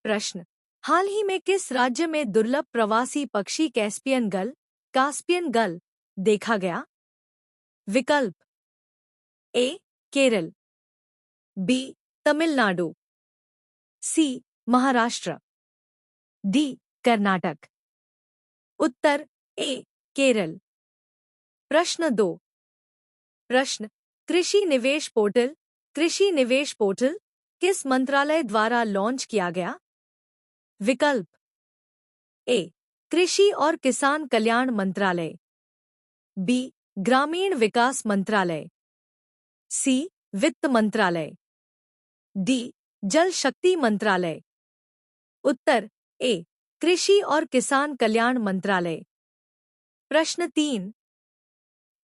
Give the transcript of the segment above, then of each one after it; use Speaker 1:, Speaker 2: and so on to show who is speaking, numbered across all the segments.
Speaker 1: प्रश्न, हाल ही में किस राज्य में दुर्लभ प्रवासी पक्षी कास्पियन गल देखा गया? विकल्प ए केरल, बी तमिलनाडु, सी महाराष्ट्र, डी कर्नाटक। उत्तर ए केरल। प्रश्न 2। प्रश्न, कृषि निवेश पोर्टल किस मंत्रालय द्वारा लॉन्च किया गया? विकल्प ए कृषि और किसान कल्याण मंत्रालय, बी ग्रामीण विकास मंत्रालय, सी वित्त मंत्रालय, डी जल शक्ति मंत्रालय। उत्तर ए कृषि और किसान कल्याण मंत्रालय। प्रश्न 3।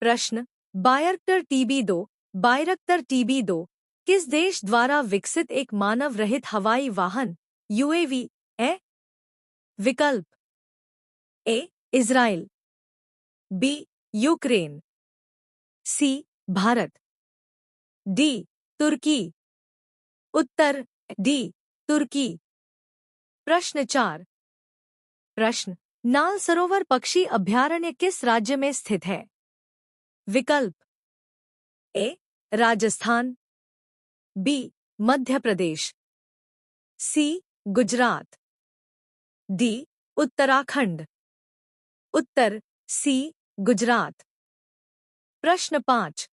Speaker 1: प्रश्न, बायरक्टर TB2 किस देश द्वारा विकसित एक मानव रहित हवाई वाहन UAV है? विकल्प ए इज़राइल, बी यूक्रेन, सी भारत, डी तुर्की। उत्तर डी तुर्की। प्रश्न 4। प्रश्न, नाल सरोवर पक्षी अभयारण्य किस राज्य में स्थित है? विकल्प ए राजस्थान, बी मध्य प्रदेश, सी गुजरात, डी उत्तराखंड। उत्तर सी गुजरात। प्रश्न 5।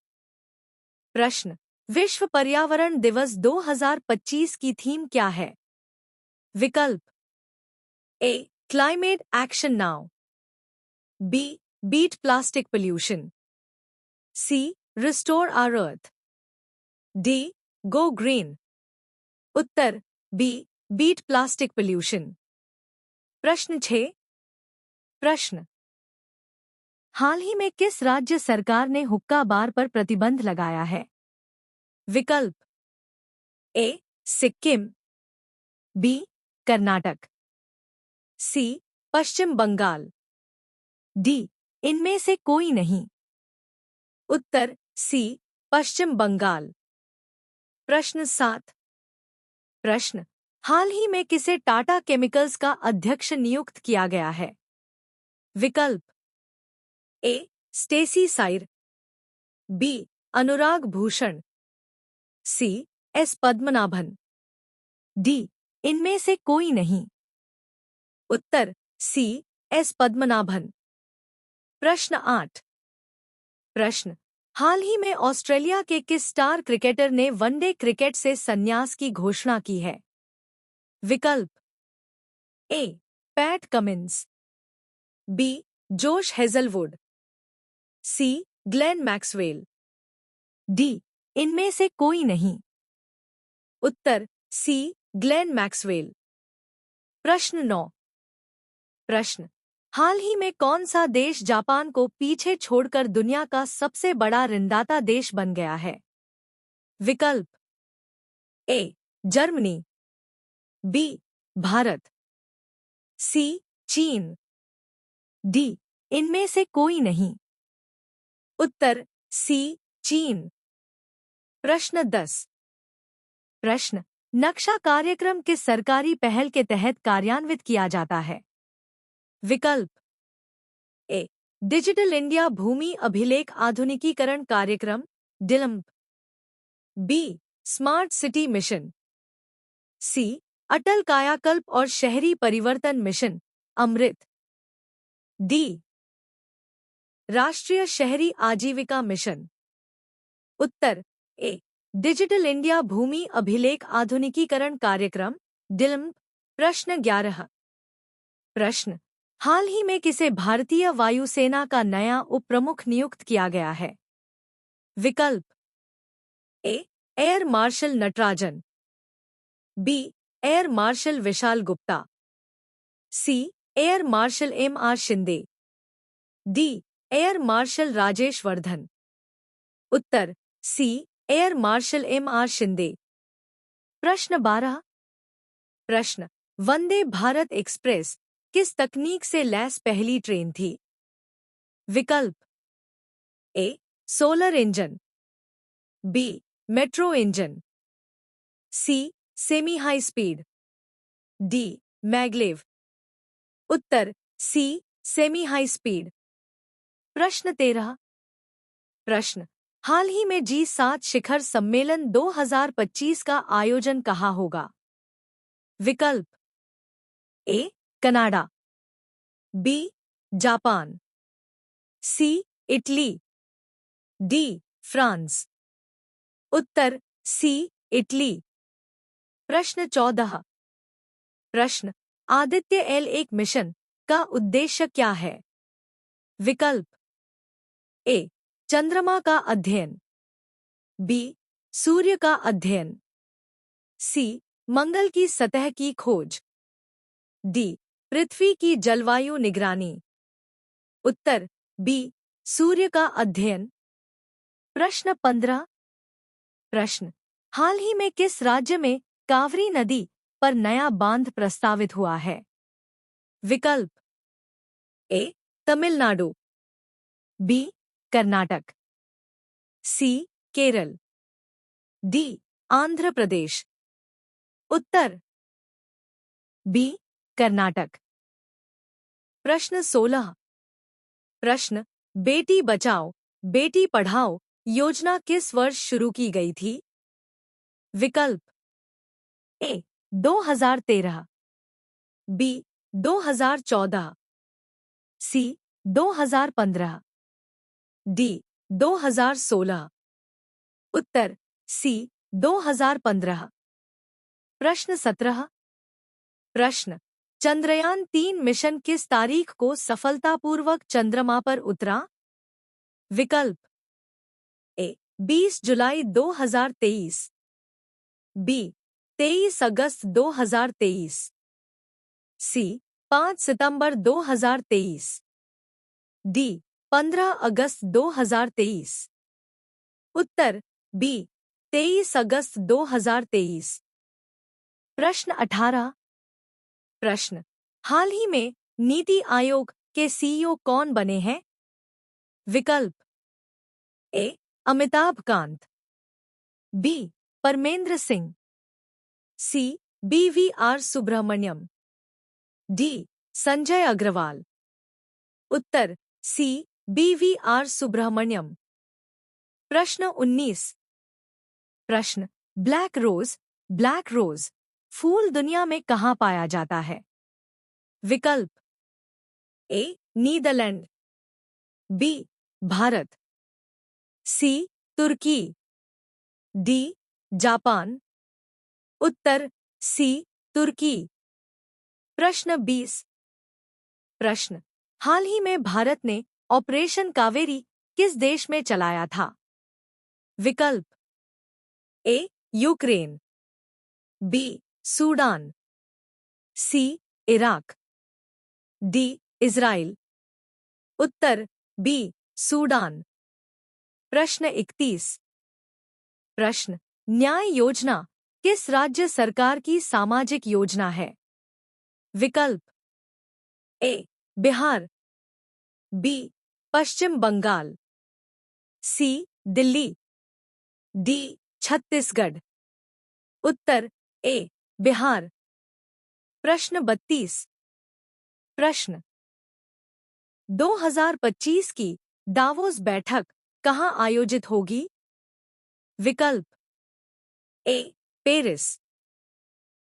Speaker 1: प्रश्न, विश्व पर्यावरण दिवस 2025 की थीम क्या है? विकल्प A climate action now, B beat plastic pollution, C restore our earth, D go green. उत्तर बी बीट प्लास्टिक पोल्यूशन। प्रश्न 6। प्रश्न, हाल ही में किस राज्य सरकार ने हुक्का बार पर प्रतिबंध लगाया है? विकल्प ए सिक्किम, बी कर्नाटक, सी पश्चिम बंगाल, डी इनमें से कोई नहीं। उत्तर सी पश्चिम बंगाल। प्रश्न 7। प्रश्न, हाल ही में किसे टाटा केमिकल्स का अध्यक्ष नियुक्त किया गया है? विकल्प ए स्टेसी साइर, B Anurag Bhushan, C S Padmanabhan, D इनमें से कोई नहीं। उत्तर सी एस पद्मनाभन। प्रश्न 8। प्रश्न, हाल ही में ऑस्ट्रेलिया के किस स्टार क्रिकेटर ने वनडे क्रिकेट से संन्यास की घोषणा की है? विकल्प A Pat Cummins, B Josh Hazlewood, C Glenn Maxwell, D इनमें से कोई नहीं। उत्तर सी ग्लेन मैक्सवेल। प्रश्न 9। प्रश्न, हाल ही में कौन सा देश जापान को पीछे छोड़कर दुनिया का सबसे बड़ा ऋणदाता देश बन गया है? विकल्प ए जर्मनी, बी भारत, सी चीन, डी इनमें से कोई नहीं। उत्तर सी चीन। प्रश्न 10। प्रश्न, नक्शा कार्यक्रम किस सरकारी पहल के तहत कार्यान्वित किया जाता है? विकल्प ए डिजिटल इंडिया भूमि अभिलेख आधुनिकीकरण कार्यक्रम डिलम्ब, बी स्मार्ट सिटी मिशन, सी अटल कायाकल्प और शहरी परिवर्तन मिशन अमृत, डी राष्ट्रीय शहरी आजीविका मिशन। उत्तर ए डिजिटल इंडिया भूमि अभिलेख आधुनिकीकरण कार्यक्रम डिलम्ब। प्रश्न 11। प्रश्न, हाल ही में किसे भारतीय वायुसेना का नया उप प्रमुख नियुक्त किया गया है? विकल्प A air marshal Natarajan, B air marshal Vishal Gupta, C air marshal MR Shinde, D air marshal Rajesh Vardhan. उत्तर C air marshal MR Shinde. प्रश्न 12। प्रश्न, वंदे भारत एक्सप्रेस किस तकनीक से लैस पहली ट्रेन थी? विकल्प A solar engine, B metro engine, C semi high speed, D maglev. उत्तर सी सेमी हाई स्पीड। प्रश्न 13। प्रश्न, हाल ही में G7 शिखर सम्मेलन 2025 का आयोजन कहाँ होगा? विकल्प A Canada, B Japan, C Italy, D France. उत्तर सी इटली। प्रश्न 14। प्रश्न, आदित्य L1 मिशन का उद्देश्य क्या है? विकल्प ए चंद्रमा का अध्ययन, बी सूर्य का अध्ययन, सी मंगल की सतह की खोज, डी पृथ्वी की जलवायु निगरानी। उत्तर बी सूर्य का अध्ययन। प्रश्न 15। प्रश्न, हाल ही में किस राज्य में कावरी नदी पर नया बांध प्रस्तावित हुआ है? विकल्प ए तमिलनाडु, बी कर्नाटक, सी केरल, डी आंध्र प्रदेश। उत्तर बी कर्नाटक। प्रश्न 16। प्रश्न, बेटी बचाओ बेटी पढ़ाओ योजना किस वर्ष शुरू की गई थी? विकल्प ए 2013, बी 2014, सी 2015, डी 2016। उत्तर सी 2015। प्रश्न 17। प्रश्न, चंद्रयान 3 मिशन किस तारीख को सफलतापूर्वक चंद्रमा पर उतरा? विकल्प ए 20 जुलाई 2023, बी 23 अगस्त 2023, सी 5 सितंबर 2023, डी 15 अगस्त 2023। उत्तर बी 23 अगस्त 2023। प्रश्न 18। प्रश्न, हाल ही में नीति आयोग के सीईओ कौन बने हैं? विकल्प ए अमिताभ कांत, बी परमेंद्र सिंह, सी BVR सुब्रमण्यम, डी संजय अग्रवाल। उत्तर सी BVR सुब्रमण्यम। प्रश्न 19। प्रश्न, ब्लैक रोज फूल दुनिया में कहाँ पाया जाता है? विकल्प ए नीदरलैंड, बी भारत, सी तुर्की, डी जापान। उत्तर सी तुर्की। प्रश्न 20। प्रश्न, हाल ही में भारत ने ऑपरेशन कावेरी किस देश में चलाया था? विकल्प ए यूक्रेन, बी सूडान, सी इराक, डी इज़राइल। उत्तर बी सूडान। प्रश्न 31। प्रश्न, न्याय योजना किस राज्य सरकार की सामाजिक योजना है? विकल्प ए बिहार, बी पश्चिम बंगाल, सी दिल्ली, डी छत्तीसगढ़। उत्तर ए बिहार। प्रश्न 32। प्रश्न, 2025 की दावोस बैठक कहाँ आयोजित होगी? विकल्प ए पेरिस,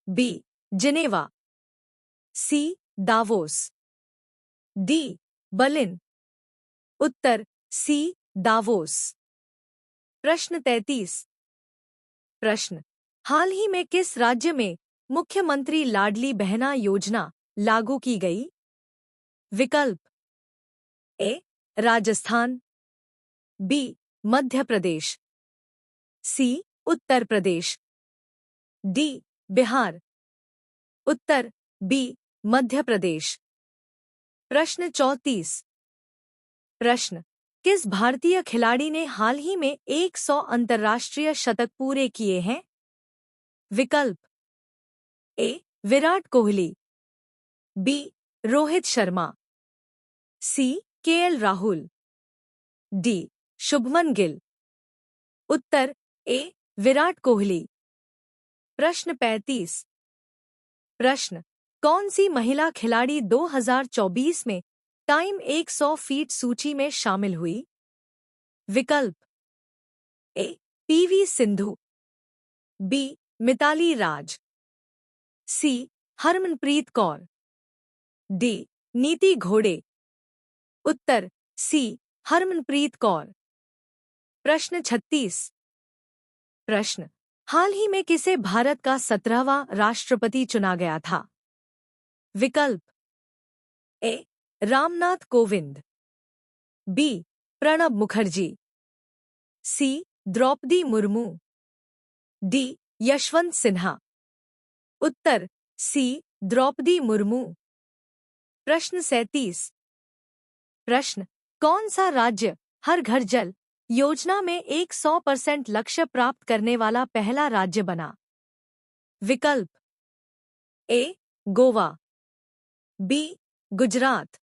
Speaker 1: बी जिनेवा, सी दावोस, डी बर्लिन। उत्तर सी दावोस। प्रश्न 33। प्रश्न, हाल ही में किस राज्य में मुख्यमंत्री लाडली बहना योजना लागू की गई? विकल्प ए राजस्थान, बी मध्य प्रदेश, सी उत्तर प्रदेश, डी बिहार। उत्तर बी मध्य प्रदेश। प्रश्न 34। प्रश्न, किस भारतीय खिलाड़ी ने हाल ही में 100 अंतर्राष्ट्रीय शतक पूरे किए हैं? विकल्प ए विराट कोहली, बी रोहित शर्मा, सी KL राहुल, डी शुभमन गिल। उत्तर ए विराट कोहली। प्रश्न 35। प्रश्न, कौन सी महिला खिलाड़ी 2024 में टाइम 100 फीट सूची में शामिल हुई? विकल्प ए पीवी सिंधु, बी मिताली राज, सी हरमनप्रीत कौर, डी नीति घोड़े। उत्तर सी हरमनप्रीत कौर। प्रश्न 36। प्रश्न, हाल ही में किसे भारत का 17वां राष्ट्रपति चुना गया था? विकल्प ए रामनाथ कोविंद, बी प्रणब मुखर्जी, सी द्रौपदी मुर्मू, डी यशवंत सिन्हा। उत्तर सी द्रौपदी मुर्मू। प्रश्न 37। प्रश्न, कौन सा राज्य हर घर जल योजना में 100% लक्ष्य प्राप्त करने वाला पहला राज्य बना? विकल्प ए गोवा, बी गुजरात,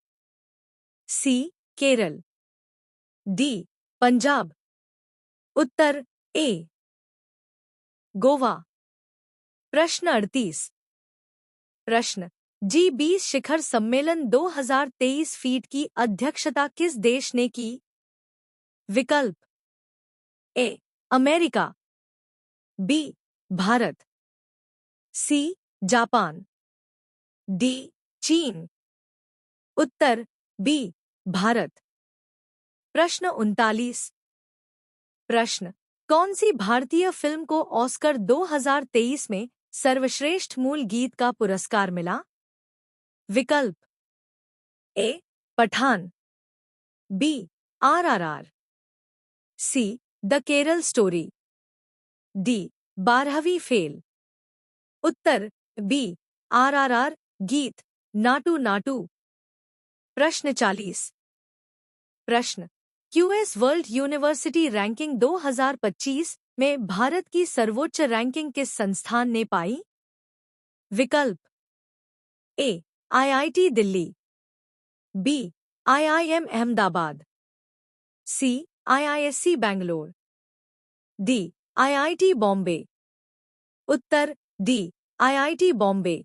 Speaker 1: सी केरल, डी पंजाब। उत्तर ए गोवा। प्रश्न 38। प्रश्न, G20 शिखर सम्मेलन 2023 फीट की अध्यक्षता किस देश ने की? विकल्प A America, B Bharat, C Japan, D चीन। उत्तर बी भारत। प्रश्न 39। प्रश्न, कौन सी भारतीय फिल्म को ऑस्कर 2023 में सर्वश्रेष्ठ मूल गीत का पुरस्कार मिला? विकल्प A Pathaan, B RRR, C the Kerala story, D 12वीं फेल। उत्तर बी आरआरआर गीत नाटू नाटू। प्रश्न 40। प्रश्न, क्यूएस वर्ल्ड यूनिवर्सिटी रैंकिंग 2025 में भारत की सर्वोच्च रैंकिंग किस संस्थान ने पाई? विकल्प A IIT Delhi, B IIM Ahmedabad, C IISc Bangalore, D IIT Bombay. उत्तर डी आईआईटी बॉम्बे।